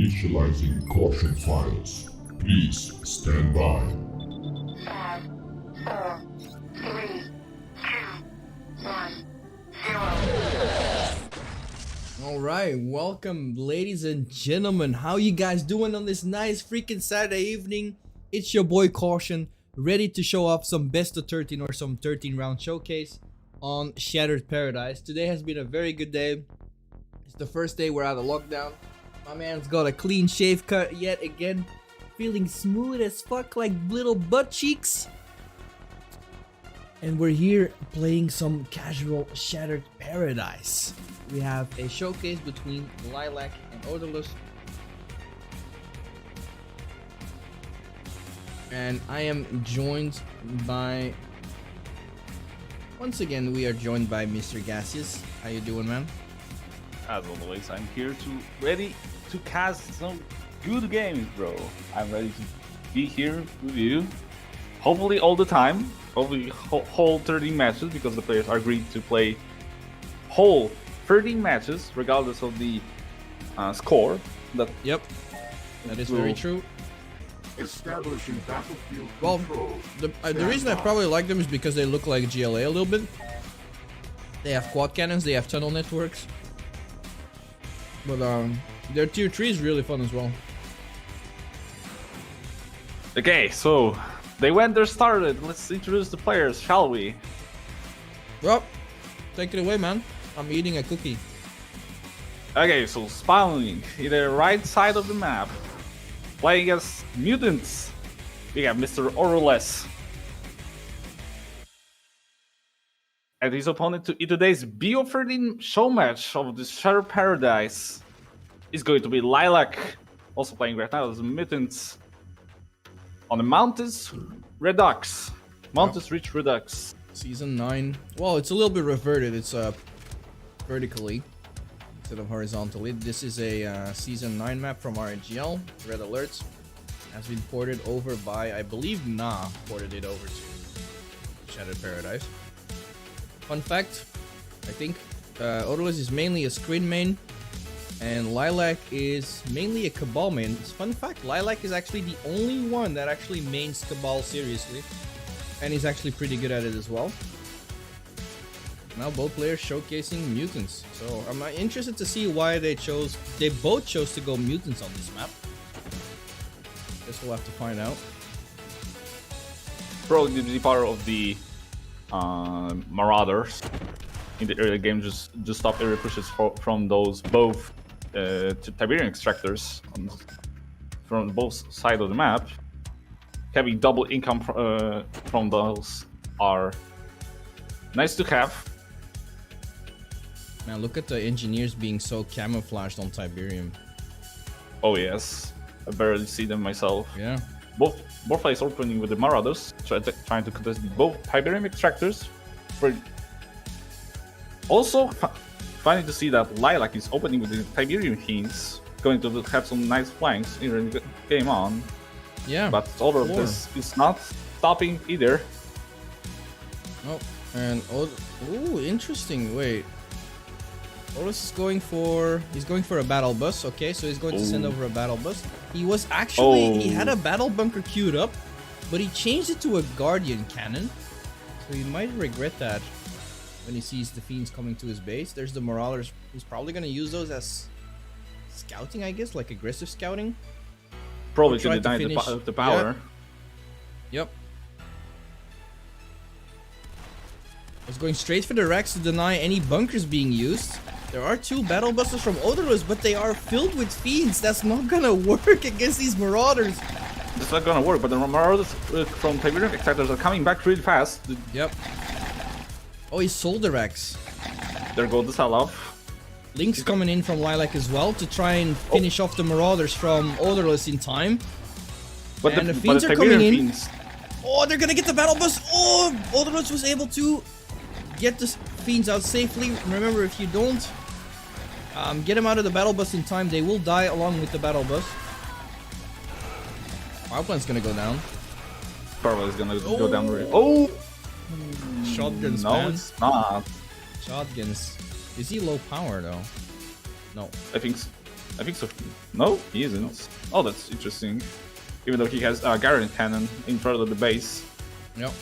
Initializing caution files. Please stand by. 5, 4, 3, 2, 1, 0. Alright, welcome ladies and gentlemen. How you guys doing on this nice freaking Saturday evening? It's your boy Caution, ready to show off some best of 13 or some 13 round showcase on Shattered Paradise. Today has been a very good day. It's the first day we're out of lockdown. My man's got a clean shave cut yet again. Feeling smooth as fuck like little butt cheeks. And we're here playing some casual Shattered Paradise. We have a showcase between Lilac and Odourless. And I am joined by... Once again, we are joined by Mr. Gaseous. How you doing, man? As always, I'm here ready to cast some good games, bro. I'm ready to be here with you. Hopefully all the time. Hopefully whole 30 matches, because the players are agreed to play whole 30 matches regardless of the score. Yep, that is very true. Establishing battlefield Well, control. the reason I probably like them is because they look like GLA a little bit. They have quad cannons, they have tunnel networks. But their tier 3 is really fun as well. Okay, so they went there started. Let's introduce the players, shall we? Well, take it away, man. I'm eating a cookie. Okay, so spawning in the right side of the map, playing as mutants. We got Mr. Odourless. And his opponent in today's BO13 show match of the Shattered Paradise is going to be Lilac, also playing right now as mutants. On the Mountains Redux. Mountains Reach Redux. Season 9. Well, it's a little bit reverted. It's vertically instead of horizontally. This is a Season 9 map from RNGL. Red Alerts. Has been ported over by, I believe, ported it over to Shattered Paradise. Fun fact, I think Odourless is mainly a screen main, and Lilac is mainly a Cabal main. Fun fact, Lilac is actually the only one that actually mains Cabal seriously, and he's actually pretty good at it as well. Now both players showcasing mutants, so I'm interested to see why they both chose to go mutants on this map. Guess we'll have to find out. Probably the part of the Marauders in the early game just stop area pushes from those both Tiberian extractors from both sides of the map. Having double income from those are nice to have. Now look at the engineers being so camouflaged on Tiberian. Oh yes, I barely see them myself. Yeah. Both players opening with the Marauders, trying to contest both Tiberian extractors. Also, funny to see that Lilac is opening with the Tiberian Fiends, going to have some nice flanks in the game on. Yeah. But Odourless is not stopping either. Oh, and ooh, interesting. Wait. Odourless is going for a battle bus. Okay, so he's going to send over a battle bus. He was actually he had a battle bunker queued up, but he changed it to a guardian cannon. So he might regret that when he sees the fiends coming to his base. There's the Marauders. He's probably gonna use those as scouting, I guess, like aggressive scouting. Probably Try to deny finish. the power. Yep. It's going straight for the Rex to deny any bunkers being used. There are 2 battle buses from Odourless, but they are filled with fiends. That's not gonna work against these Marauders. It's not gonna work, but the Marauders from Tiberian extractors are coming back really fast. Yep. Oh, he sold the Rex. There goes the sell-off. Link's coming in from Lilac as well to try and finish off the Marauders from Odourless in time. But and the fiends are Tiberian coming in. Fiends. Oh, they're gonna get the battle bus. Oh, Odourless was able to get the fiends out safely. Remember, if you don't get them out of the battle bus in time, they will die along with the battle bus. Wildplan's gonna go down. Probably is gonna go down. Oh! Shotguns, No, man. it's not. Shotguns. Is he low power though? No. I think I think so. No, he isn't. Oh, that's interesting. Even though he has Guardian Cannon in front of the base. Yep.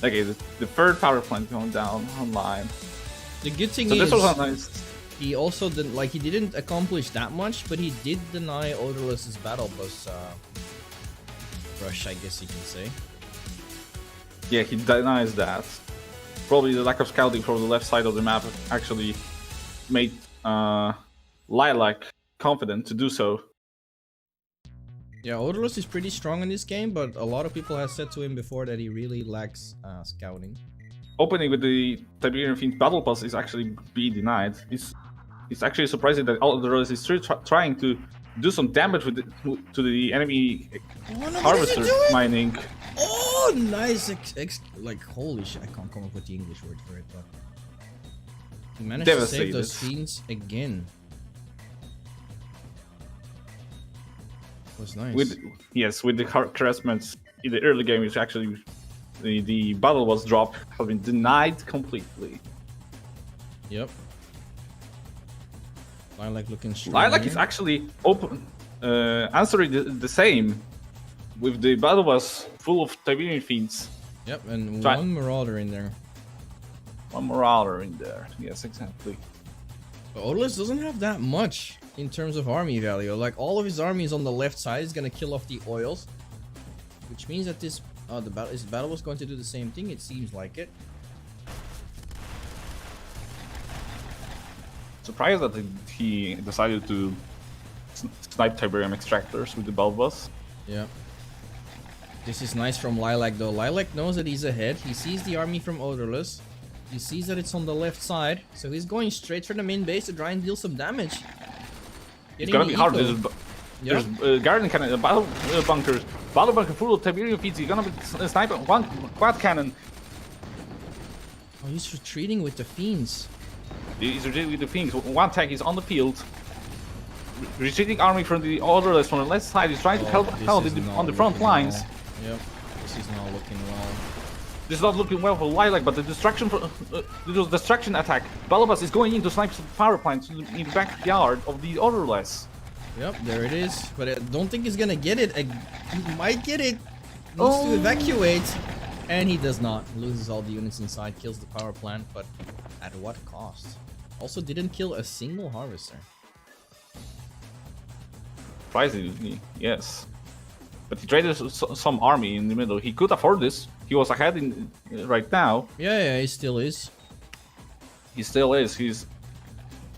Okay, the third power plant going down online. The good thing So is, this was nice. he also didn't he didn't accomplish that much, but he did deny Odourless's battle bus rush, I guess you can say. Yeah, he denies that. Probably the lack of scouting from the left side of the map actually made Lilac confident to do so. Yeah, Odourless is pretty strong in this game, but a lot of people have said to him before that he really lacks scouting. Opening with the Tiberian Fiend Battle Pass is actually being denied. It's actually surprising that Odourless is still trying to do some damage with to the enemy harvester mining. Oh, nice! Like, holy shit, I can't come up with the English word for it, but he managed to save those fiends again. It was nice. With the harassments in the early game, which actually the battle was dropped, has been denied completely. Yep. Lilac looking strong. Lilac is actually answering the same, with the battle was full of Tiberian fiends. Yep, and one Marauder in there. One Marauder in there. Yes, exactly. But Odourless doesn't have that much in terms of army value. Like, all of his army is on the left side. He's gonna kill off the oils, which means that this his battle was going to do the same thing. It seems like it. Surprised that he decided to snipe Tiberium extractors with the bulb bus. Yeah. This is nice from Lilac though. Lilac knows that he's ahead. He sees the army from Odourless. He sees that it's on the left side, so he's going straight for the main base to try and deal some damage. It's gonna be hard. There's Guardian Cannon, battle bunkers, battle bunker full of Tiberium feeds. He's gonna be sniping one quad cannon. Oh, he's retreating with the fiends. He's retreating with the fiends. One tank is on the field. Retreating army from the Odourless from the left side is trying to help on the front lines. Well. Yep, this is not looking well. This is not looking well for Lilac, but the distraction attack. Balabas is going in to snipe some power plants in the backyard of the Odourless. Yep, there it is. But I don't think he's gonna get it. He might get it. Needs to evacuate. And he does not. Loses all the units inside, kills the power plant, but at what cost? Also didn't kill a single harvester. Surprisingly, yes. But he traded some army in the middle. He could afford this. He was ahead right now. Yeah, he still is. He still is. He's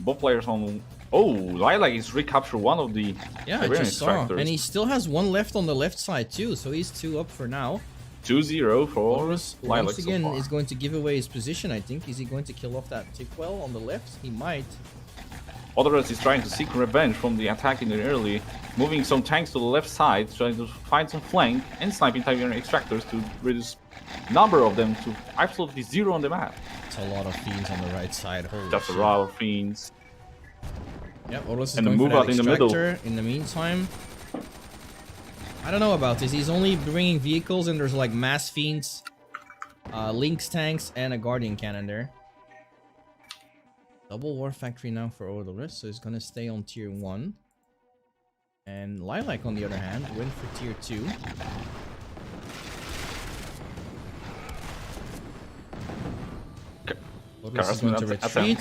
both players on. Oh, Lilac is recaptured one of the. Yeah, I just saw. And he still has one left on the left side too, so he's 2 up for now. 2-0 for Lilac. Once again, is going to give away his position, I think. Is he going to kill off that Tickwell on the left? He might. Odourless is trying to seek revenge from the attack in the early, moving some tanks to the left side, trying to find some flank and sniping Tiberian extractors to reduce number of them to absolutely 0 on the map. It's a lot of fiends on the right side. Holy That's shit. a lot of fiends. Yep, Odourless is And going move for that out in the middle. extractor. In the meantime, I don't know about this. He's only bringing vehicles, and there's like mass fiends, Lynx tanks, and a Guardian cannon there. Double War Factory now for Odourless, so he's gonna stay on tier 1. And Lilac, on the other hand, went for tier 2. Odourless is going to retreat.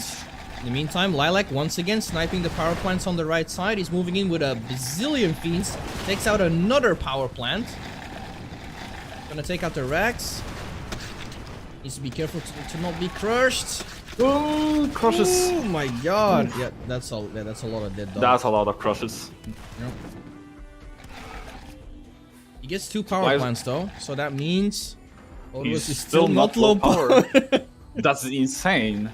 In the meantime, Lilac once again sniping the power plants on the right side. He's moving in with a bazillion fiends. Takes out another power plant. Gonna take out the racks. Needs to be careful to not be crushed. Oh, crushes! Oh my god! Yeah, that's a lot of dead dogs. That's a lot of crushes. Yep. He gets 2 power plants though, so that means Odourless is still not low power. That's insane.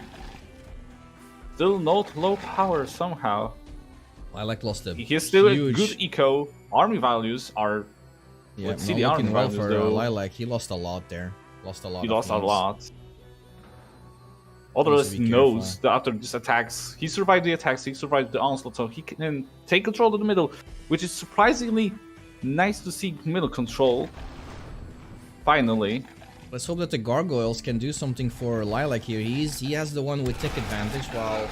Still not low power somehow. Lilac lost a He's still huge... good eco. Army values are. Yeah, let's see not the army looking well values for though. Lilac. He lost a lot there. Lost a lot. He lost a lot. Odourless knows that after this attacks, he survived the attacks, he survived the onslaught, so he can take control of the middle, which is surprisingly nice to see middle control. Finally. Let's hope that the gargoyles can do something for Lilac here. He has the one with tick advantage, while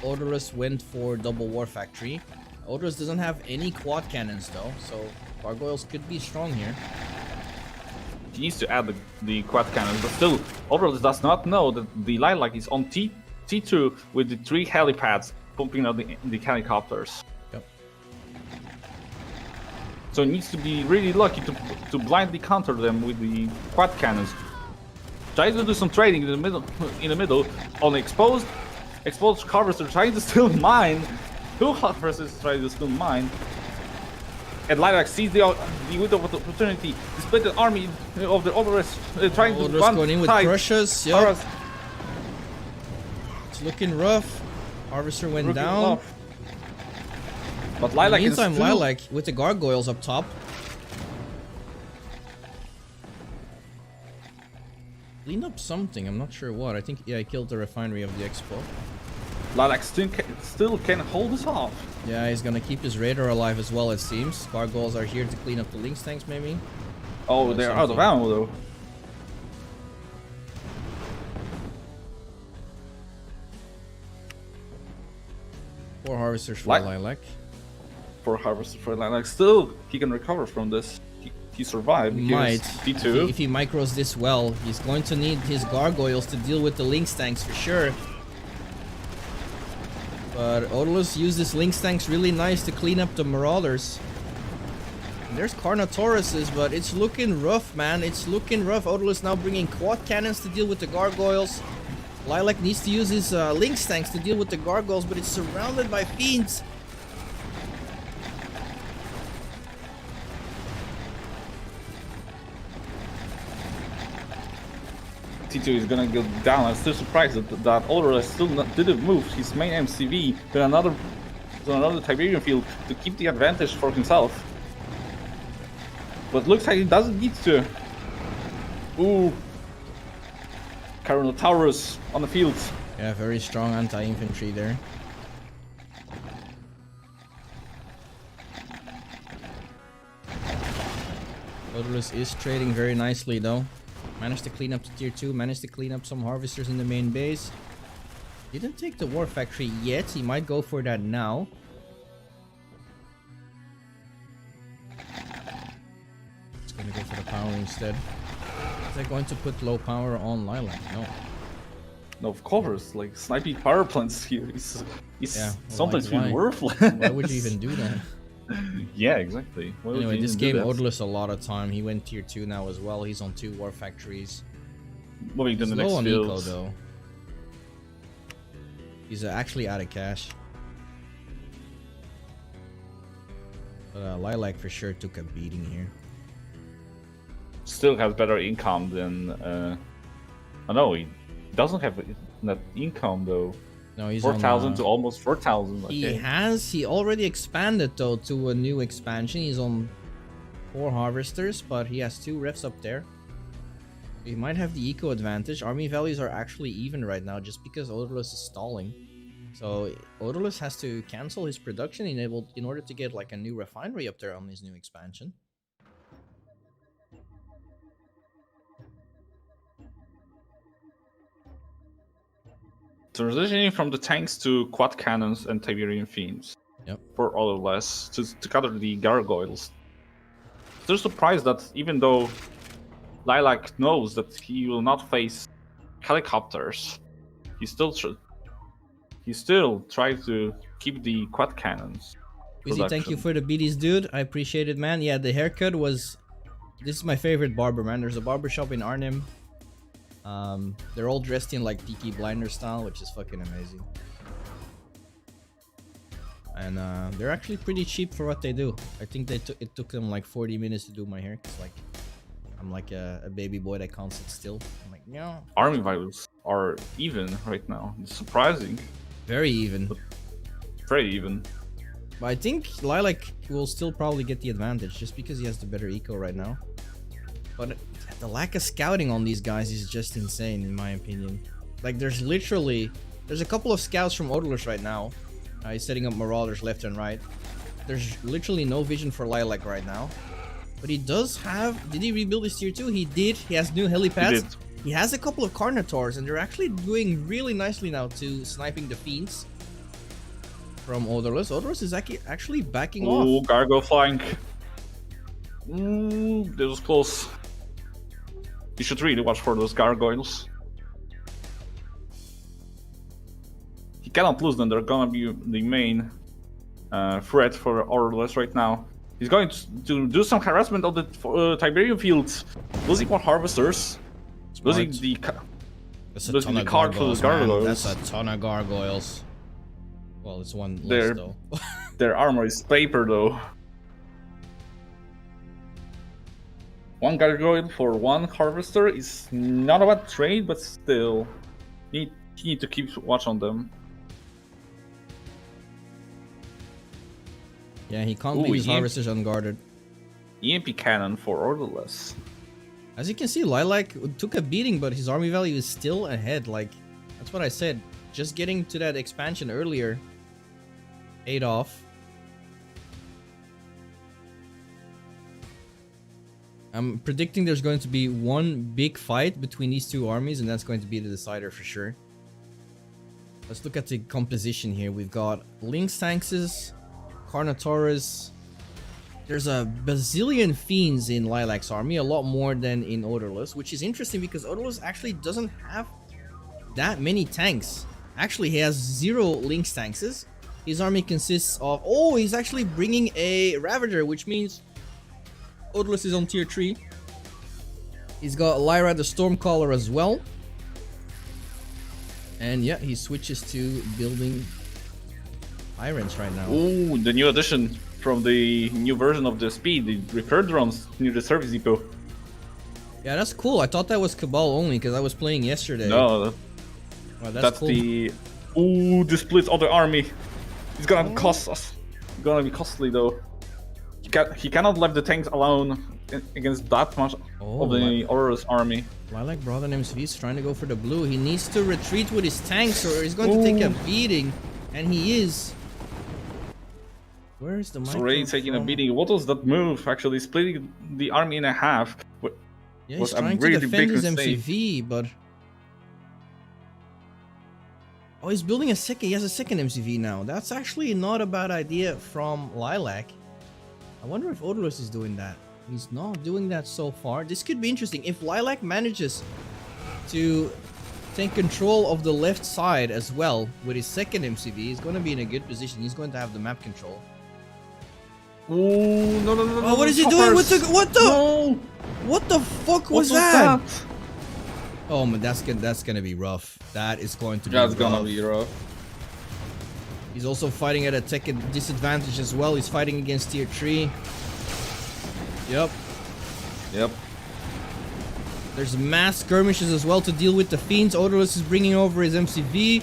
Odourless went for double war factory. Odourless doesn't have any quad cannons though, so gargoyles could be strong here. He needs to add the quad cannon, but still, Odourless does not know that the Lilac is on T2 with the 3 helipads pumping out the helicopters. Yep. So he needs to be really lucky to blindly counter them with the quad cannons. Tries to do some trading in the middle on exposed harvester trying to steal mine. 2 harvesters trying to steal mine. And Lilac sees the window of opportunity to split the army of the Odourless, trying to Odourless going in with crushes. Yep. It's looking rough. Harvester went down. Rough. But Lilac in the meantime, is still... Lilac with the gargoyles up top. Cleaned up something, I'm not sure what. I think, yeah, he killed the refinery of the Expo. Lilac still can hold this off. Yeah, he's gonna keep his radar alive as well, it seems. Gargoyles are here to clean up the Lynx tanks, maybe. Oh, they're out of ammo, though. Four harvesters for Lilac. 4 harvesters for Lilac. Still, he can recover from this. He survived. He might. T2. If he micros this well, he's going to need his gargoyles to deal with the Lynx tanks for sure. But Odourless used his Lynx tanks really nice to clean up the Marauders. And there's Carnotauruses, but it's looking rough, man. It's looking rough. Odourless now bringing quad cannons to deal with the gargoyles. Lilac needs to use his Lynx tanks to deal with the gargoyles, but it's surrounded by fiends. T2 is gonna go down. I'm still surprised that Odourless still didn't move his main MCV to another Tiberian field to keep the advantage for himself. But looks like he doesn't need to. Ooh. Carnotaurus on the field. Yeah, very strong anti-infantry there. Odourless is trading very nicely though. Managed to clean up the tier 2, managed to clean up some harvesters in the main base. Didn't take the war factory yet, he might go for that now. Just gonna go for the power instead. Is that going to put low power on Lilac? No. No, of course, like sniping power plants here is yeah, sometimes like, really worthless. Why would you even do that? Yeah, exactly. Anyway, this game Odourless a lot of time. He went tier 2 now as well. He's on 2 war factories. Moving to the next low on eco field. though. He's actually out of cash. But Lilac for sure took a beating here. Still has better income than... I know, he doesn't have that income though. No, he's 4,000 to almost 4,000. Okay. He already expanded though to a new expansion. He's on 4 harvesters, but he has 2 refs up there. He might have the eco advantage. Army values are actually even right now just because Odourless is stalling. So Odourless has to cancel his production in order to get like a new refinery up there on his new expansion. Transitioning from the tanks to quad cannons and Tiberian fiends. Yep. For Odourless to counter the gargoyles. Still surprised that even though Lilac knows that he will not face helicopters, he still tries to keep the quad cannons. Wizzy, thank you for the beaties, dude. I appreciate it, man. Yeah, the haircut was... This is my favorite barber, man. There's a barber shop in Arnhem. They're all dressed in like Tiki Blinder style, which is fucking amazing. And they're actually pretty cheap for what they do. I think it took them like 40 minutes to do my hair, cause like I'm like a baby boy that can't sit still. I'm like, no. Army values are even right now. It's surprising. Very even. Very even. But I think Lilac will still probably get the advantage just because he has the better eco right now. But the lack of scouting on these guys is just insane in my opinion. Like there's a couple of scouts from Odourless right now. He's setting up Marauders left and right. There's literally no vision for Lilac right now. But he does have... Did he rebuild his tier 2? He did. He has new helipads. He has a couple of Carnotaurs and they're actually doing really nicely now to sniping the fiends. from Odourless. Odourless is actually backing Ooh, off. Gargoyle flying. This was close. You should really watch for those gargoyles. He cannot lose them. They're gonna be the main threat for Odourless right now. He's going to do some harassment of the Tiberian fields, losing more harvesters, losing the That's a losing ton the of card for gargoyles, the gargoyles. man. That's a ton of gargoyles. Well, it's one less though. Their armor is paper though. One gargoyle for one harvester is not a bad trade, but still, you need to keep watch on them. Yeah, he can't Ooh, leave his EMP. harvesters unguarded. EMP cannon for Odourless. As you can see, Lilac took a beating, but his army value is still ahead. Like, that's what I said. Just getting to that expansion earlier paid off. I'm predicting there's going to be one big fight between these two armies, and that's going to be the decider for sure. Let's look at the composition here. We've got Lynx Tanks, Carnotaurus. There's a bazillion Fiends in Lilac's army, a lot more than in Odourless, which is interesting because Odourless actually doesn't have that many tanks. Actually, he has 0 Lynx Tanks. His army consists of... Oh, he's actually bringing a Ravager, which means Odourless is on tier 3. He's got Lyra the Stormcaller as well. And yeah, he switches to building Irons right now. Ooh, the new addition from the new version of the speed, the repair drones near the service depot. Yeah, that's cool. I thought that was Cabal only because I was playing yesterday. No, Wow, that's cool. the... Ooh, the split other army. It's gonna cost us. It's gonna be costly though. He cannot leave the tanks alone against that much of the Odourless army. Lilac brought an MCV, he's trying to go for the blue. He needs to retreat with his tanks or he's going to take a beating. And he is. Where is the It's micro already taking a from? beating. What was that move? Actually, splitting the army in half. Yeah, was he's a trying to really defend big his mistake. MCV, but... Oh, he's building a second. He has a second MCV now. That's actually not a bad idea from Lilac. I wonder if Odourless is doing that. He's not doing that so far. This could be interesting. If Lilac manages to take control of the left side as well with his second MCV, he's going to be in a good position. He's going to have the map control. Ooh, no, no, no, no. Oh, what is he doing? What the? No! What the fuck What was that? Oh man, that's gonna be rough. That is going to be That's rough. gonna be rough. He's also fighting at a tech disadvantage as well. He's fighting against tier 3. Yep. Yep. There's mass skirmishes as well to deal with the Fiends. Odourless is bringing over his MCV.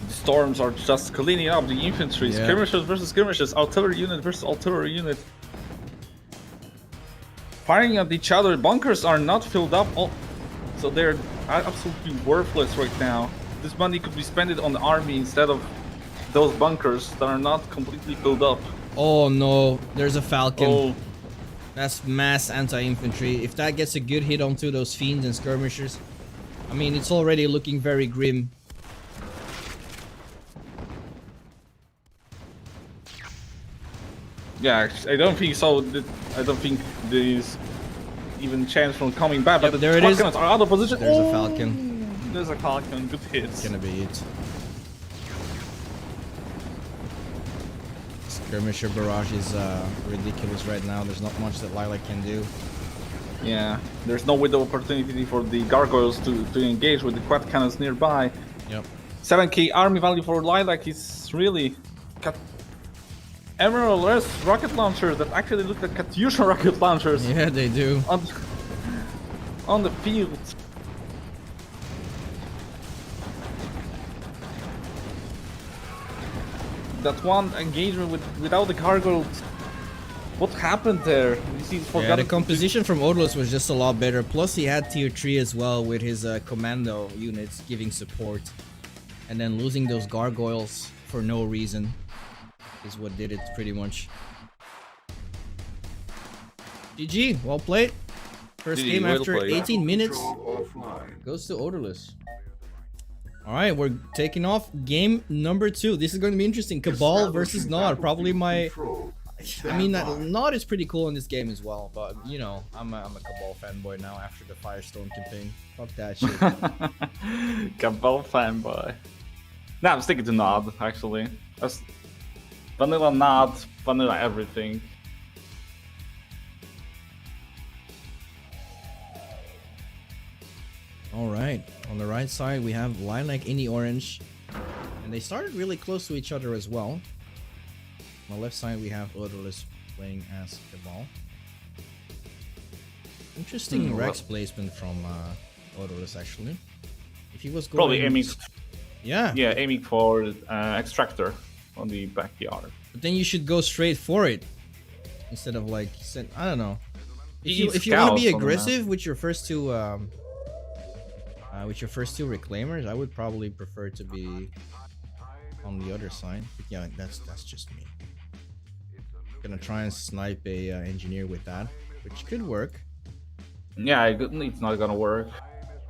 The storms are just cleaning up the infantry. Yeah. Skirmishers versus skirmishers. Artillery unit versus artillery unit. Firing at each other. Bunkers are not filled up. So they're absolutely worthless right now. This money could be spent on the army instead of those bunkers that are not completely filled up. Oh no, there's a Falcon. Oh, That's mass anti-infantry. If that gets a good hit onto those Fiends and skirmishers, I mean, it's already looking very grim. yeah, I don't think so. I don't think there's even chance from coming back. Yep, But the there it is. Falcons are out of position. There's a Oh, Falcon. There's a Falcon. Good hits. Gonna be it. Skirmisher barrage is ridiculous right now. There's not much that Lilac can do. Yeah, there's no window of opportunity for the gargoyles to engage with the quad cannons nearby. Yep. 7k army value for Lilac is really... Emerald rocket launchers that actually look like Katyusha rocket launchers Yeah, they do. on the field. That one engagement without the gargoyles. What happened there? You see, Yeah, the composition from Odourless was just a lot better. Plus, he had tier 3 as well with his commando units giving support. And then losing those gargoyles for no reason is what did it pretty much. GG, well played. First GG, game well after played. 18 minutes Control offline. goes to Odourless. All right, we're taking off game number 2. This is going to be interesting. Cabal versus Nod. Probably my... I mean, Nod is pretty cool in this game as well, but you know, I'm a Cabal fanboy now after the Firestone campaign. Fuck that shit. Cabal fanboy. Nah, I'm sticking to Nod, actually. That's vanilla Nod, vanilla everything. Alright, on the right side we have Lilac, Innie Orange, and they started really close to each other as well. On the left side we have Odourless playing as Cabal. Interesting Rex placement from Odourless actually. If he was going... Probably aiming... Yeah. Yeah, aiming for Extractor on the backyard. But then you should go straight for it. Instead of like... I don't know. If you want to be aggressive with your first two... with your first two reclaimers, I would probably prefer to be on the other side. But yeah, that's just me. Gonna try and snipe a engineer with that, which could work. Yeah, it's not gonna work.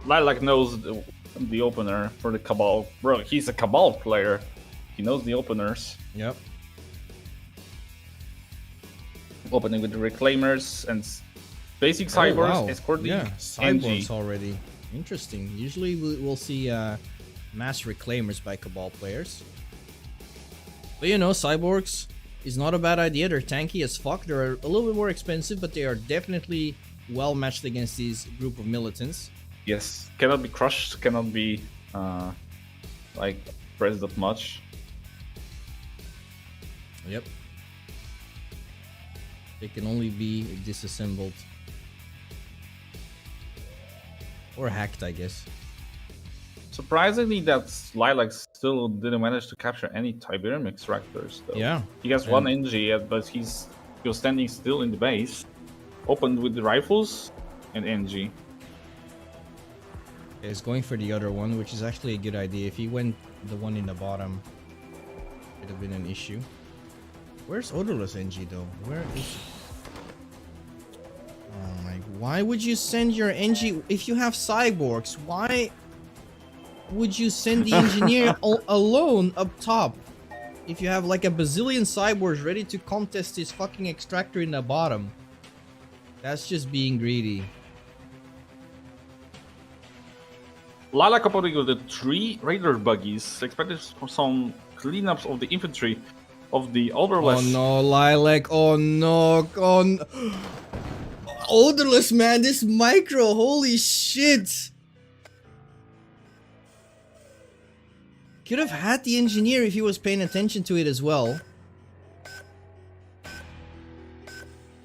Lilac knows the opener for the Cabal. Bro, he's a Cabal player. He knows the openers. Yep. Opening with the reclaimers and basic cyborgs, escorting cyborgs already. Interesting. Usually we'll see mass reclaimers by Cabal players. But you know, cyborgs is not a bad idea. They're tanky as fuck. They're a little bit more expensive, but they are definitely well matched against these group of militants. Yes, cannot be crushed, cannot be like pressed that much. Yep. They can only be disassembled. Or hacked, I guess. Surprisingly, that Lilac still didn't manage to capture any Tiberian extractors, though. Yeah. He has one NG, but he's standing still in the base. Opened with the rifles and NG. He's going for the other one, which is actually a good idea. If he went the one in the bottom, it would have been an issue. Where's Odourless NG though? Where is he? Oh my, why would you send your NG if you have cyborgs? Why would you send the engineer alone up top? If you have like a bazillion cyborgs ready to contest his fucking extractor in the bottom. That's just being greedy. Lilac operating with the 3 Raider buggies, expected for some cleanups of the infantry of the Odourless. Oh no, Lilac, oh no, Odourless, man, this micro, holy shit! Could have had the engineer if he was paying attention to it as well.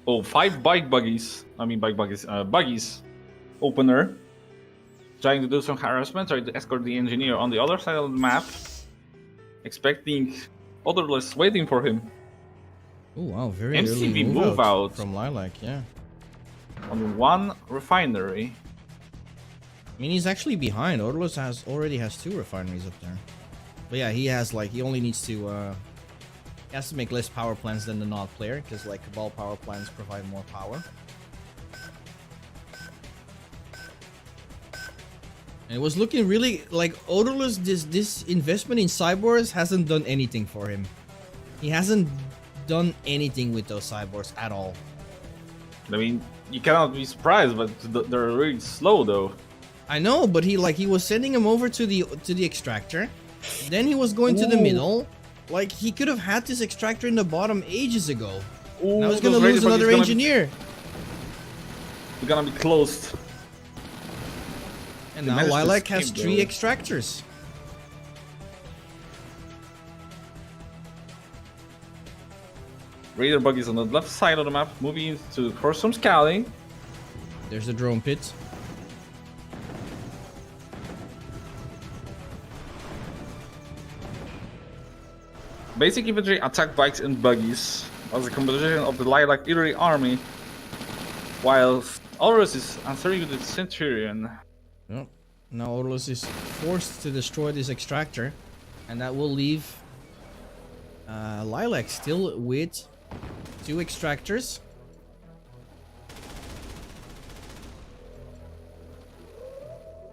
Oh, 5 buggies. Buggies. Opener. Trying to do some harassment, trying to escort the engineer on the other side of the map. Expecting Odourless waiting for him. Oh wow, very MCV early move out from Lilac, yeah. On 1 refinery. I mean, he's actually behind. Odourless already has 2 refineries up there. But yeah, he only needs to, he has to make less power plants than the Nod player, because like Cabal power plants provide more power. And it was looking really like Odourless, this investment in cyborgs hasn't done anything for him. He hasn't done anything with those cyborgs at all. I mean, you cannot be surprised, but they're really slow though. I know, but he was sending him over to the extractor. Then he was going to the middle. Like, he could have had this extractor in the bottom ages ago. Ooh, now he's gonna lose another engineer. We're gonna be closed. And now Lilac has 3 extractors. Raider buggies on the left side of the map, moving for some scouting. There's the drone pit. Basic infantry, attack bikes and buggies as a composition of the Lilac Eerie army, while Odourless is answering with the Centurion. Yep. Now Odourless is forced to destroy this extractor, and that will leave Lilac still with 2 extractors.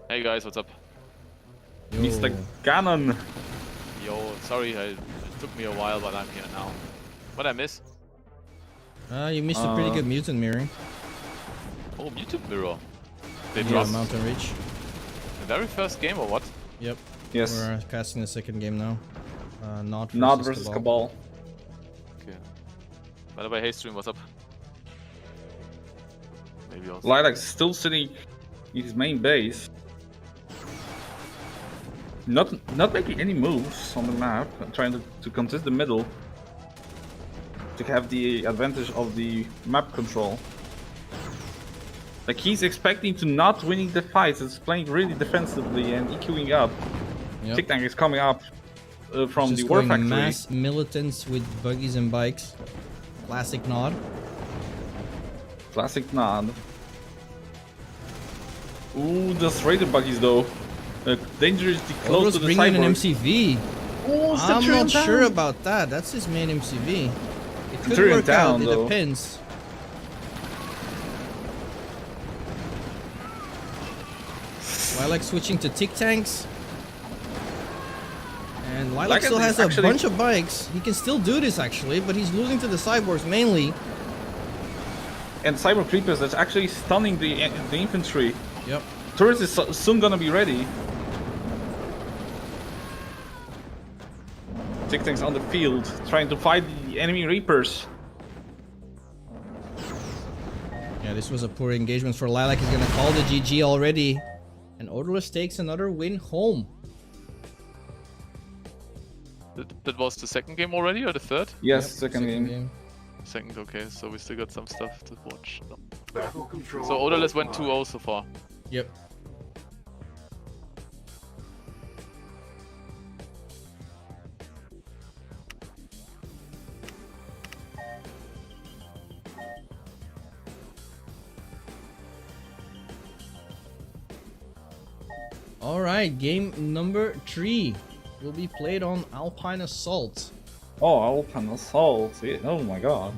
Hey guys, what's up? Mr. Ganon. Yo, sorry, it took me a while, but I'm here now. What I miss? You missed a pretty good mutant mirroring. Oh, mutant mirror. They Yeah, dropped Mountain Reach. the very first game or what? Yep. Yes. We're casting the second game now. Not Versus Cabal. Okay. By the way, hey stream, what's up? Maybe also. Lilac's still sitting in his main base. Not making any moves on the map, trying to contest the middle. To have the advantage of the map control. Like he's expecting to not winning the fights, it's playing really defensively and EQing up. Yep. Tic Tac is coming up from Just the War going Factory. mass militants with buggies and bikes. Classic nod. Classic nod. Ooh, those raider buggies though. Dangerously close Odourless to the bringing in an cyborg. MCV. Ooh, I'm Centurion not sure down. about that. That's his main MCV. It could Centurion work down, out. It though. depends. Lilac switching to Tic Tanks. And Lilac Lilac still is has a actually- bunch of bikes. He can still do this actually, but he's losing to the cyborgs mainly. And cyber creepers that's actually stunning the infantry. Yep. Turret is soon gonna be ready. Tic Tacs on the field, trying to fight the enemy Reapers. Yeah, this was a poor engagement for Lilac. He's gonna call the GG already. And Odourless takes another win home. That was the second game already or the third? Yes, Yep, second game. Second, okay, so we still got some stuff to watch. So Odourless went 2-0 so far. Yep. Alright, game number 3 will be played on Alpine Assault. Oh, Alpine Assault. Yeah, oh my god.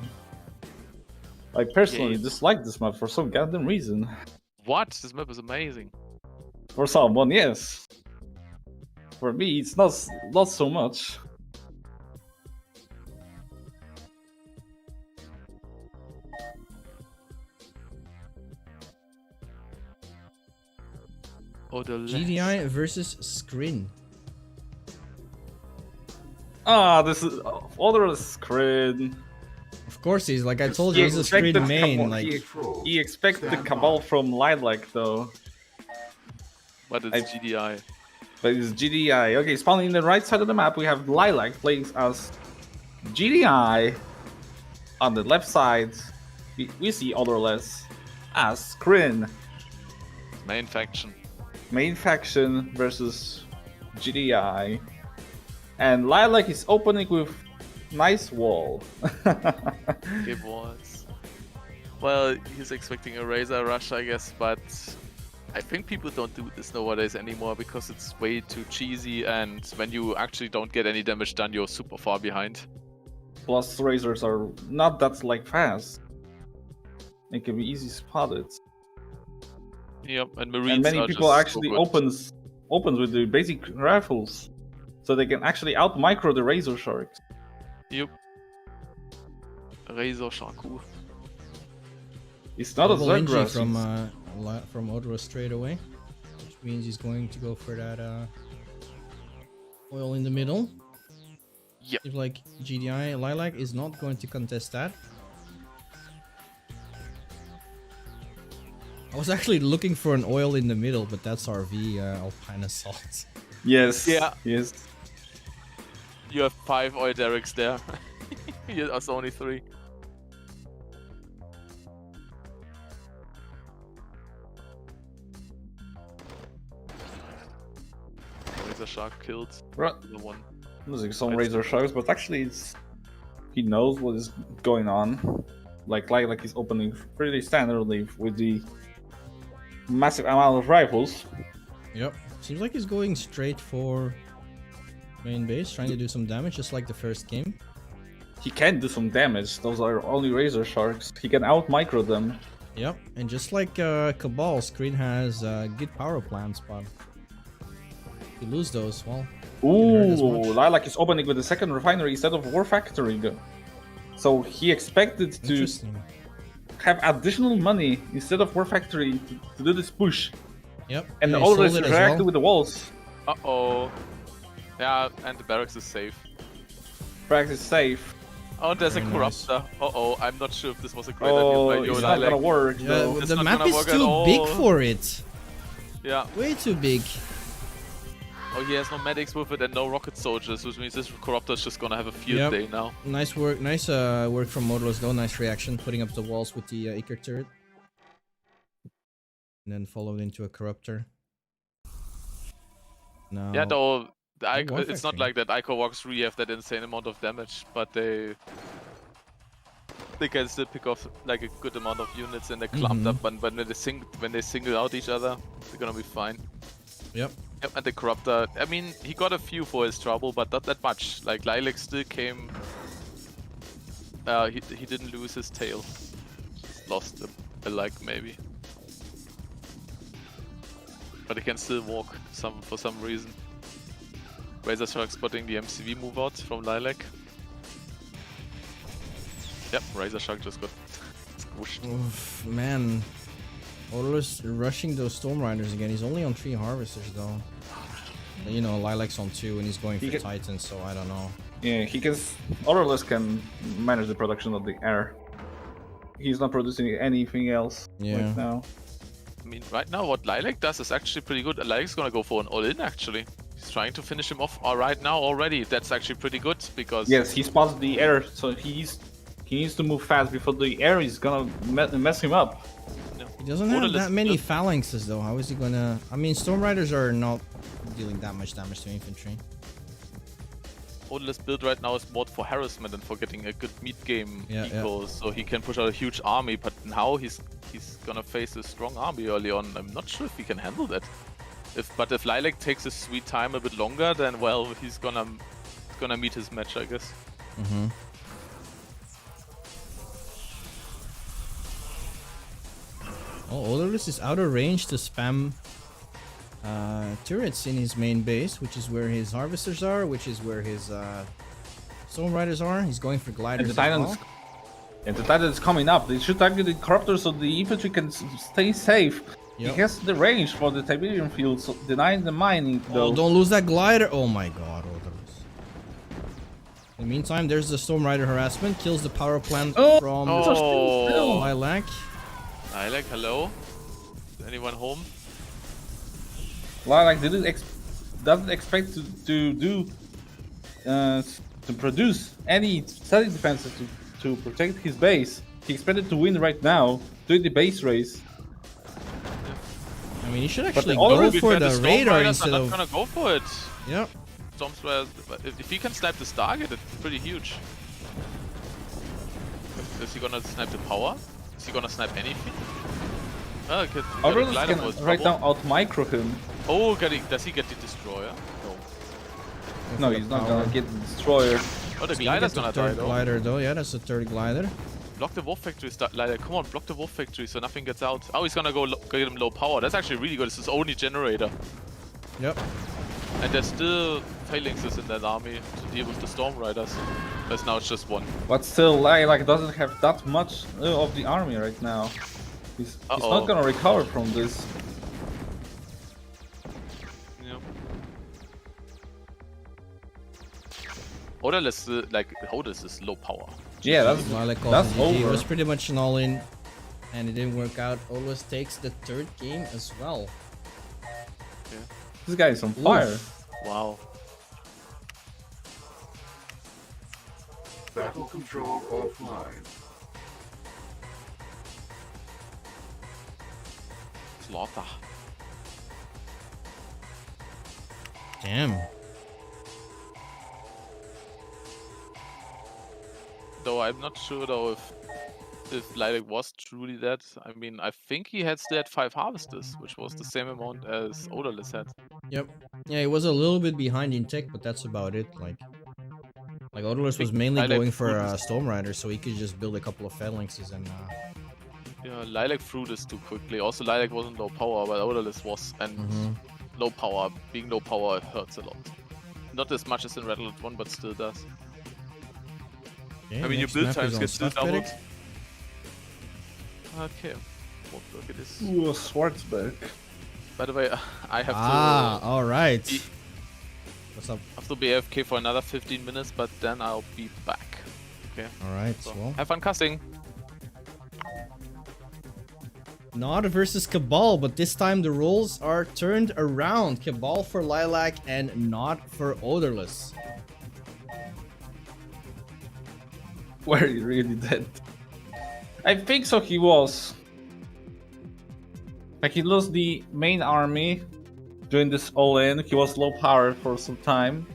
I personally Yeah. dislike this map for some goddamn reason. What? This map is amazing. For someone, yes. For me, it's not so much. Odourless. GDI versus Scrin. Ah, this is Odourless Crid. Of course he's like I told you, he's a Scrin main. Like He expects the Cabal from Lilac though. But it's GDI. But it's GDI. Okay, spawning in the right side of the map, we have Lilac playing as GDI. On the left side, we see Odourless as Kryn. Main faction. Main faction versus GDI. And Lilac is opening with nice wall. It was. Well, he's expecting a Razor Rush, I guess, but I think people don't do this nowadays anymore because it's way too cheesy, and when you actually don't get any damage done, you're super far behind. Plus, Razors are not that like fast. They can be easy spotted. Yep, and Marines And many are people just actually so good. opens with the basic rifles, so they can actually out micro the Razor Sharks. Yep. Razor Sharku. It's not a double NG Zergras. from Odourless straight away, which means he's going to go for that oil in the middle. Yep. Seems like GDI Lilac is not going to contest that. I was actually looking for an oil in the middle, but that's RV Alpine Assault. Yes. Yeah. Yes. You have 5 oil derricks there. Us only 3. Razor Shark killed Right. the one. Losing some Razor Sharks, but actually he knows what is going on. Like he's opening pretty standardly with the massive amount of rifles. Yep. Seems like he's going straight for main base, trying to do some damage, just like the first game. He can do some damage. Those are only Razor Sharks. He can out micro them. Yep. And just like Cabal, Screen has good power plants, but You lose those, well. Ooh, as much. Lilac is opening with the second refinery instead of War Factory. So he expected to Interesting. have additional money instead of War Factory to do this push. Yep. And yeah, the he sold Odourless it as reacted well. with the walls. Uh-oh. Yeah, and the barracks is safe. Practice safe. Oh, there's Very a nice. corruptor. Uh-oh, I'm not sure if this was a great Oh, idea by it's you, not gonna Lilac. work. Yeah, though. It's the not map gonna is work at too big all. for it. Yeah. Way too big. Oh, he has no medics with it and no rocket soldiers, which means this corruptor is just gonna have a field Yep. day now. Nice work. Nice work from Odourless though. Nice reaction, putting up the walls with the Iker turret. And then followed into a corruptor. No. Yeah, though, the Oh, Ico, War it's not Factory. like that Ico Walks really have that insane amount of damage, but they can still pick off like a good amount of units and they're clumped up, but when they single out each other, they're gonna be fine. Yep. Yep, and the corruptor, I mean, he got a few for his trouble, but not that much. Like Lilac still came. He didn't lose his tail. Lost a leg maybe. But he can still walk for some reason. Razor Shark spotting the MCV move out from Lilac. Yep, Razor Shark just got squished. Oof, man. Odourless rushing those Storm Riders again. He's only on 3 Harvesters though. You know, Lilac's on 2 and he's going for Titan, so I don't know. Yeah, he can. Odourless can manage the production of the air. He's not producing anything else Yeah. right now. I mean, right now what Lilac does is actually pretty good. Lilac's gonna go for an all-in actually. He's trying to finish him off right now already. That's actually pretty good because... Yes, he spots the air, so he needs to move fast before the air is gonna mess him up. He doesn't have Odourless that many build- phalanxes though. How is he gonna... I mean, Storm Riders are not dealing that much damage to infantry. Odourless build right now is more for harassment and for getting a good mid game Yeah, eco, so he can push out a huge army, but now he's gonna face a strong army early on. I'm not sure if he can handle that. But if Lilac takes his sweet time a bit longer, then well, he's gonna meet his match, I guess. Mm-hmm. Oh, Odourless is out of range to spam turrets in his main base, which is where his harvesters are, which is where his Storm Riders are. He's going for gliders And the as Titans, well. and the Titans coming up. They should target the Corruptor so the infantry can stay safe. Yep. He has the range for the Tiberian field, so denying the mining though. Oh, don't lose that glider. Oh my god, Odourless. In the meantime, there's the Storm Rider harassment. Kills the power plant from Oh, Lilac. Lilac, hello? Is anyone home? Lilac doesn't expect to produce any static defenses to protect his base. He expected to win right now, doing the base race. I mean, he should the actually Odourless go for the Storm radar Riders instead are of... not gonna go for it. Yep. Storms were, if he can snipe this target, it's pretty huge. Is he gonna snipe the power? Is he gonna snipe anything? Oh, okay. Odourless can right now out micro him. Oh, does he get the destroyer? No. No, he's not gonna get the destroyer. Oh, the So glider's that's the gonna die third though. glider though. Yeah, that's the third glider. Block the Wolf Factory, Lilac. Come on, block the Wolf Factory so nothing gets out. Oh, he's gonna go get him low power. That's actually really good. It's his only generator. Yep. And there's still phalanxes in that army to deal with the Storm Riders. Because now it's just one. But still, Lilac doesn't have that much of the army right now. He's not gonna recover from this. Yeah. Odourless, Odourless is low power. Yeah, that's Lilac calls that's it GG. It over. was pretty much an all-in, and it didn't work out. Odourless takes the third game as well. This guy is on fire. Oof. Wow. Battle control offline. Slaughter. Damn. Though I'm not sure though if Lilac was truly that. I mean, I think he still had 5 harvesters, which was the same amount as Odourless had. Yep. Yeah, he was a little bit behind in tech, but that's about it. Like Odourless was mainly Lilac going for fruit is- Storm Rider, so he could just build a couple of phalanxes and. Yeah, Lilac threw this too quickly. Also, Lilac wasn't low power, but Odourless was. And low power. Being low power hurts a lot. Not as much as in Red Alert 1, but still does. Okay, I mean, your next build map times is on get still doubled. Startpedic. Okay. What work it is. Ooh, Schwarzberg. By the way, I have to alright. be- What's up? have to be AFK for another 15 minutes, but then I'll be back. Okay. Alright, So well. have fun casting. Nod versus Cabal, but this time the roles are turned around. Cabal for Lilac and Nod for Odourless. Were he really dead? I think so. He was. Like he lost the main army during this all-in. He was low power for some time.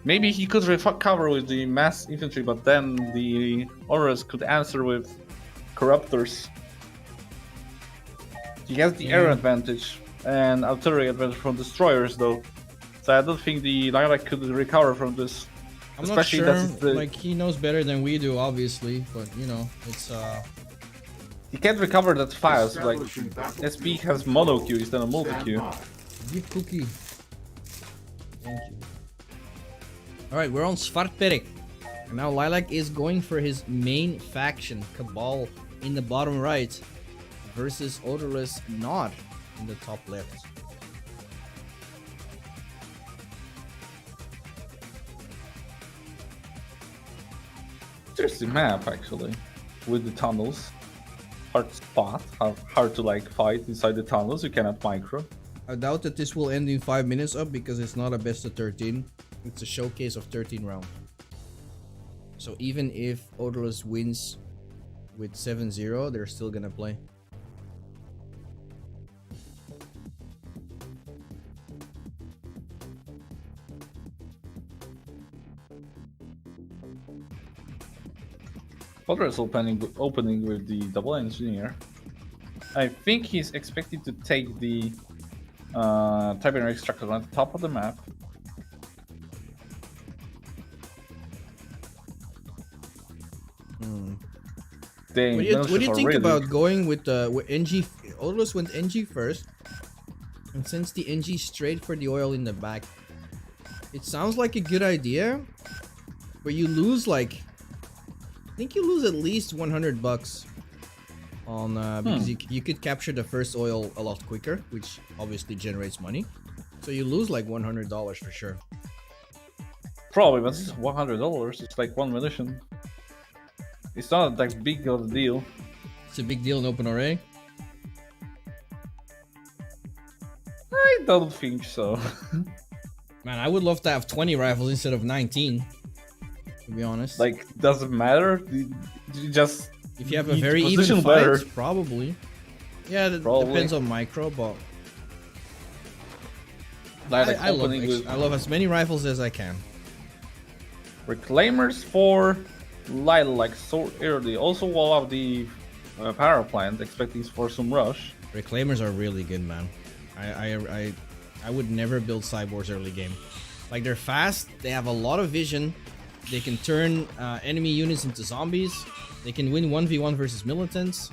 Maybe he could recover with the mass infantry, but then the Odourless could answer with corruptors. He has the air advantage and artillery advantage from destroyers, though. So I don't think the Lilac could recover from this. I'm not Especially sure, that it's the- like he knows better than we do, obviously, but you know, it's He can't recover that fast. Like SP has mono Q instead of multi Q. Give cookie. Thank you. Alright, we're on Svartperik. And now Lilac is going for his main faction, Cabal, in the bottom right, versus Odourless Nod in the top left. There's the map actually, with the tunnels. Hard spot, hard to like fight inside the tunnels. You cannot micro. I doubt that this will end in 5 minutes up because it's not a best of 13. It's a showcase of 13 rounds. So even if Odourless wins with 7-0, they're still gonna play. Odourless opening with the double engineer. I think he's expected to take the Tiberian extractor on the top of the map. Dang, What do you militias are think really- about going with NG? Odourless went NG first, and since the NG straight for the oil in the back, it sounds like a good idea, but you lose like, I think you lose at least 100 bucks on because you could capture the first oil a lot quicker, which obviously generates money. So you lose like $100 for sure. Probably, but it's $100. It's like one munition. It's not that big of a deal. It's a big deal in OpenRA. I don't think so. Man, I would love to have 20 rifles instead of 19. To be honest, Like, doesn't matter. You just if you have a need to very even position fight, better. probably. Yeah, that Probably. depends on micro, but like I love opening with I love as many rifles as I can. reclaimers for Lilac so early. Also, wall out the power plant, expecting for some rush. Reclaimers are really good, man. I would never build cyborgs early game. Like, they're fast, they have a lot of vision, they can turn enemy units into zombies, they can win 1v1 versus militants.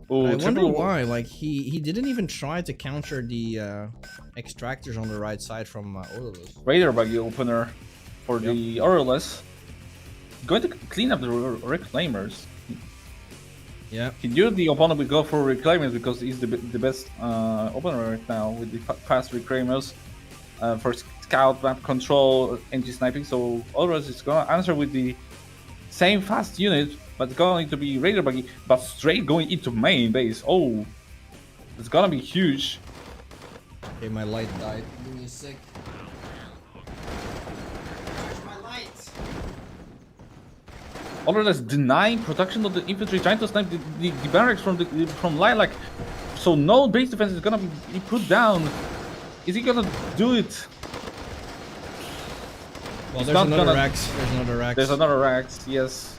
Oh, I wonder why, like, he didn't even try to counter the extractors on the right side from Odourless. Raider buggy opener for the Odourless. Going to clean up the reclaimers. Yeah. He knew the opponent would go for reclaimers because he's the best opener right now with the fast reclaimers for scout, map control, NG sniping. So Odourless is gonna answer with the same fast unit, but going to be Raider buggy, but straight going into main base. Oh, it's gonna be huge. Okay, my light died. Give me a sec. Where's my light? Odourless denying production of the infantry, trying to snipe the barracks from Lilac. So no base defense is gonna be put down. Is he gonna do it? Well, It's there's not another gonna- Rax. There's another Rax. There's another Rax, yes.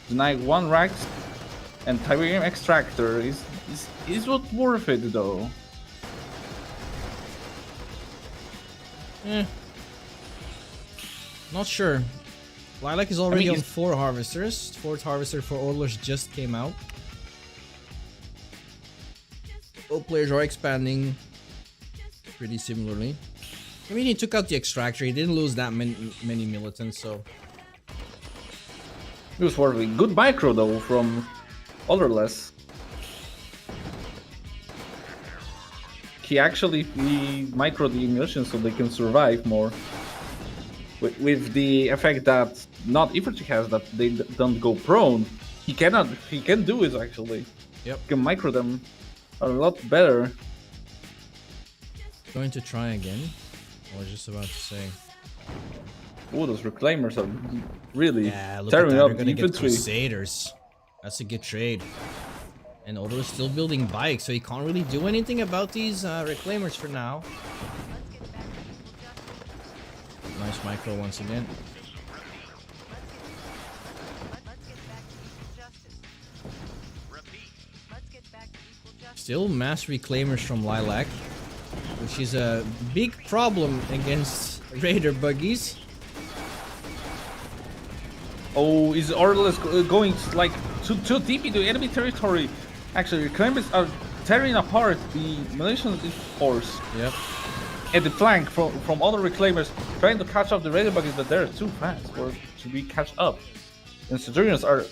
Denying one Rax and Tiberian extractor is not worth it though. Not sure. Lilac is already I mean, on 4 harvesters. 4th harvester for Odourless just came out. Both players are expanding pretty similarly. I mean, he took out the extractor. He didn't lose that many militants, so... It was worthy. Good micro though from Odourless. He actually microed the emulsions so they can survive more. With the effect that not infantry has, that they don't go prone. He can do it actually. Yep. He can micro them a lot better. Going to try again. I was just about to say. Oh, those reclaimers are really Yeah, look at tearing that. They're up the gonna get infantry. Crusaders. That's a good trade. And Odo is still building bikes, so he can't really do anything about these reclaimers for now. Nice micro once again. Still mass reclaimers from Lilac, which is a big problem against Raider buggies. Oh, is Odourless going like too deep into enemy territory? Actually, reclaimers are tearing apart the munitions force. Yep. At the flank from other reclaimers, trying to catch up the Raider buggies, but they're too fast for to be catch up. And Centurions are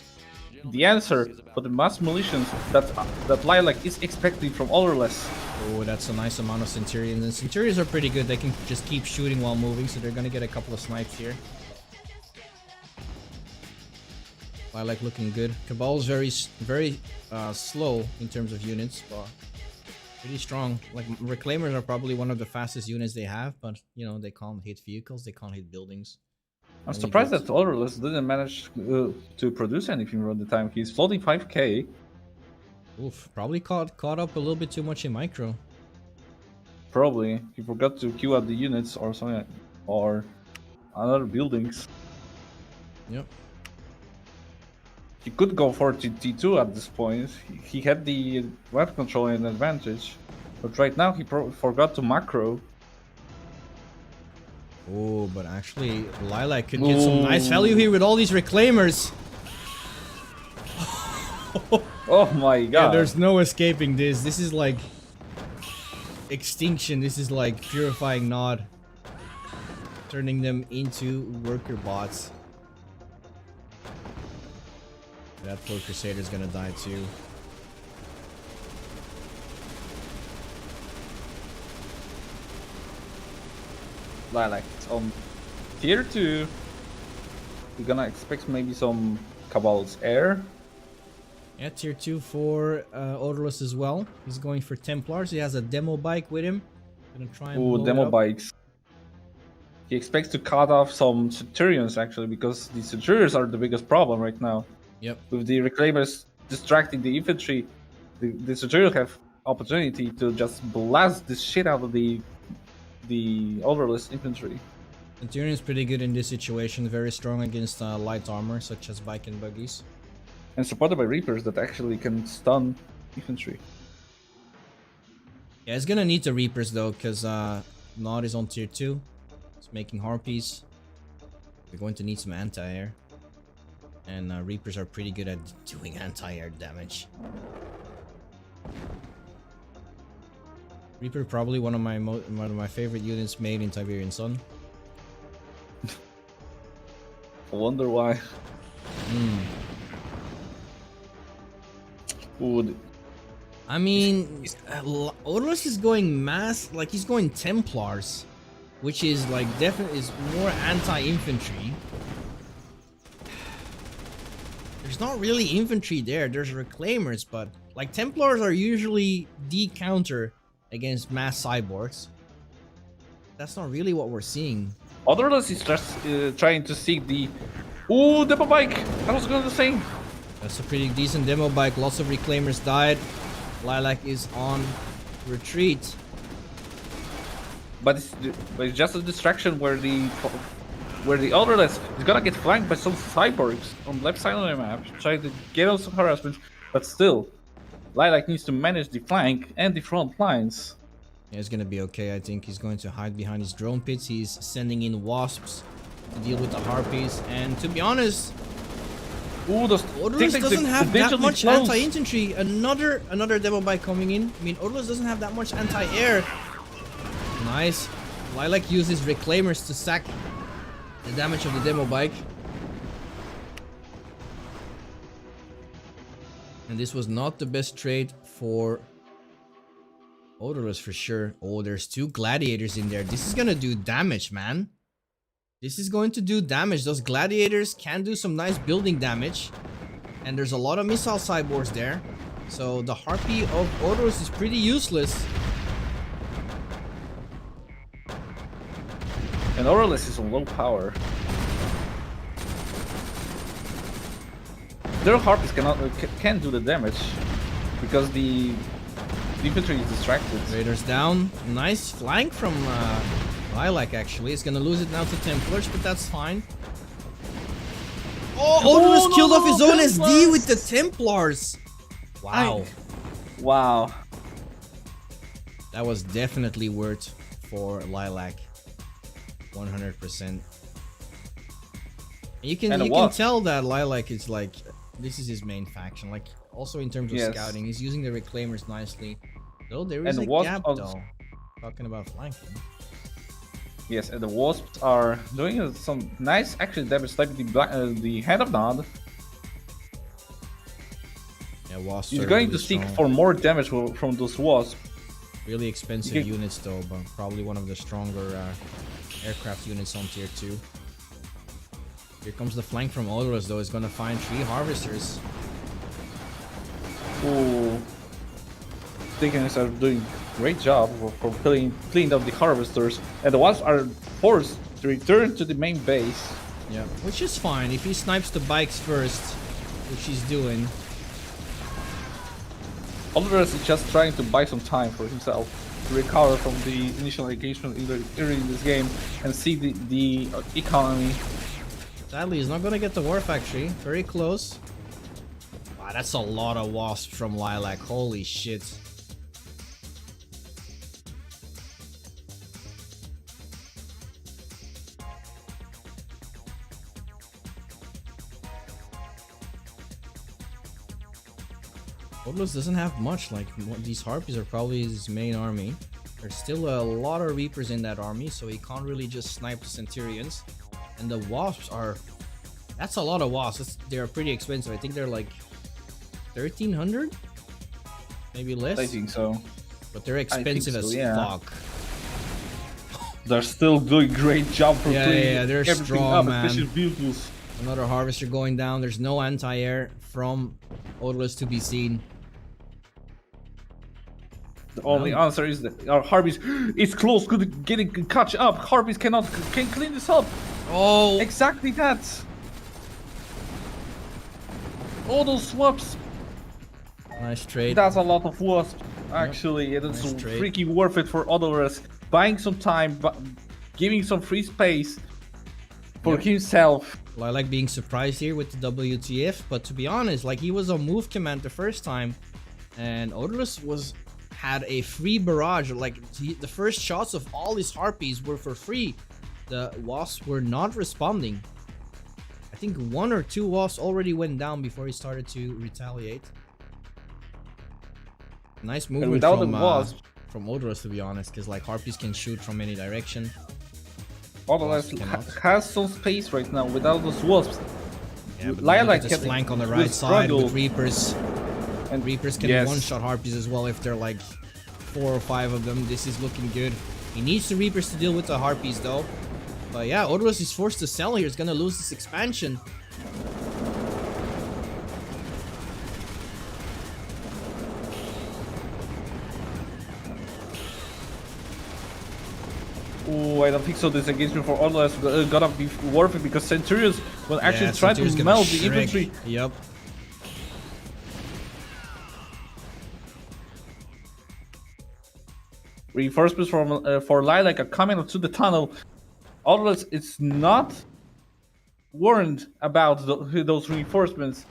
the answer for the mass munitions that Lilac is expecting from Odourless. Oh, that's a nice amount of Centurions. And Centurions are pretty good. They can just keep shooting while moving, so they're gonna get a couple of snipes here. Lilac looking good. Cabal's very slow in terms of units, but pretty strong. Like, Reclaimers are probably one of the fastest units they have, but, you know, they can't hit vehicles, they can't hit buildings. I'm surprised that Odourless didn't manage to produce anything around the time. He's floating 5k. Oof, probably caught up a little bit too much in micro. Probably. He forgot to queue up the units or something, or other buildings. Yep. He could go for T2 at this point. He had the weapon control and advantage, but right now he forgot to macro. Oh, but actually, Lilac could get some nice value here with all these reclaimers. Oh my god. Yeah, there's no escaping this. This is like extinction. This is like purifying Nod, turning them into worker bots. That poor Crusader's gonna die too. Lilac, it's on tier 2. We're gonna expect maybe some Cabal's air. Yeah, tier 2 for Odourless as well. He's going for Templars. He has a demo bike with him. Gonna try and blow Demo it up. bikes. He expects to cut off some Centurions actually, because the Centurions are the biggest problem right now. Yep. With the Reclaimers distracting the infantry, the Centurions have opportunity to just blast the shit out of the Odourless infantry. Centurion's pretty good in this situation. Very strong against light armor, such as bike and buggies. And supported by Reapers that actually can stun infantry. Yeah, it's gonna need the Reapers though, because Nod is on tier 2. It's making Harpies. We're going to need some anti-air. And Reapers are pretty good at doing anti-air damage. Reaper probably one of my favorite units made in Tiberian Sun. I wonder why. I mean, Odourless is going mass, like he's going Templars, which is like definitely is more anti-infantry. There's not really infantry there. There's reclaimers, but like Templars are usually counter against mass cyborgs. That's not really what we're seeing. Odourless is just trying to seek the... Ooh, demo bike! I was gonna say. That's a pretty decent demo bike. Lots of reclaimers died. Lilac is on retreat. But it's just a distraction where the Odourless is gonna get flanked by some cyborgs on the left side of the map, trying to get out some harassment, but still, Lilac needs to manage the flank and the front lines. Yeah, it's gonna be okay. I think he's going to hide behind his drone pits. He's sending in wasps to deal with the Harpies. And to be honest, Ooh, those Odourless techniques, doesn't have that digitally much close. anti-infantry. Another demo bike coming in. I mean, Odourless doesn't have that much anti-air. Nice. Lilac uses reclaimers to sack the damage of the demo bike. And this was not the best trade for Odourless for sure. Oh, there's 2 gladiators in there. This is gonna do damage, man. This is going to do damage. Those gladiators can do some nice building damage. And there's a lot of missile cyborgs there. So the Harpy of Odourless is pretty useless. And Odourless is on low power. Their Harpies can't do the damage because the infantry is distracted. Raiders down. Nice flank from Lilac actually. He's gonna lose it now to Templars, but that's fine. Oh, Odourless killed off his own SD with the Templars. Wow. Wow. That was definitely worth for Lilac. 100%. You can tell that Lilac is like, this is his main faction. Like also in terms of scouting, he's using the reclaimers nicely. Though there is a gap though. Talking about flanking. Yes, and the Wasps are doing some nice action damage, like the Head of Nod. Yeah, Wasps He's are going really to seek strong. for more damage from those Wasps. Really expensive units though, but probably one of the stronger aircraft units on tier 2. Here comes the flank from Odourless though. He's gonna find 3 harvesters. Ooh. Diggers are doing great job for cleaning up the harvesters, and the Wasps are forced to return to the main base. Yeah, which is fine if he snipes the bikes first, which he's doing. Odourless is just trying to buy some time for himself to recover from the initial engagement early in this game and see the economy. Sadly, he's not gonna get the War Factory. Very close. Wow, that's a lot of Wasps from Lilac. Holy shit. Odourless doesn't have much. Like, these Harpies are probably his main army. There's still a lot of Reapers in that army, so he can't really just snipe the Centurions. And the Wasps are... That's a lot of Wasps. They're pretty expensive. I think they're like 1,300? Maybe less? I think so. But they're expensive as fuck. They're still doing great job for cleaning they're everything strong, up, man. efficient vehicles. Another Harvester going down. There's no anti-air from Odourless to be seen. The only answer is that our Harpies, it's close, getting catch up. Harpies can clean this up. Oh, Exactly that. All those swaps. nice trade. That's a lot of wasps, actually, and it's Nice trade. freaking worth it for Odourless. Buying some time, but giving some free space for himself. Lilac being surprised here with the WTF, but to be honest, like he was on move command the first time, and Odourless had a free barrage. Like the first shots of all his Harpies were for free. The Wasps were not responding. I think 1 or 2 Wasps already went down before he started to retaliate. Nice movement without from the Wasp, from Odourless, to be honest, because like Harpies can shoot from any direction. Odourless cannot. has some space right now without those wasps. Yeah, but Lilac look at this can flank on the will right side struggle. with Reapers. And Reapers can one-shot Harpies as well if they're like 4 or 5 of them. This is looking good. He needs the Reapers to deal with the Harpies though. But yeah, Odourless is forced to sell here. He's gonna lose this expansion. Oh, I don't think so. This engagement for Odourless is gonna be worth it because Centurions will actually try Centurion's to gonna melt the shrink. infantry. Yep. Reinforcements from for Lilac are coming up to the tunnel. Odourless is not warned about those reinforcements.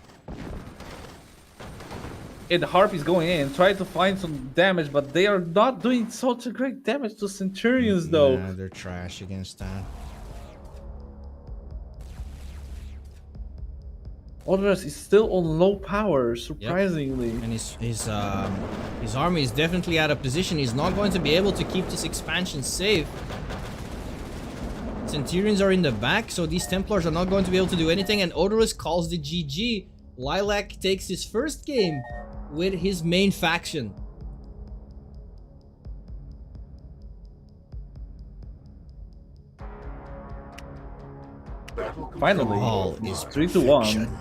And the Harpies going in and trying to find some damage, but they are not doing such a great damage to Centurions though. Yeah, they're trash against that. Odourless is still on low power, surprisingly. And his army is definitely out of position. He's not going to be able to keep this expansion safe. Centurions are in the back, so these Templars are not going to be able to do anything, and Odourless calls the GG. Lilac takes his first game with his main faction. Finally, All is 3-1. perfection.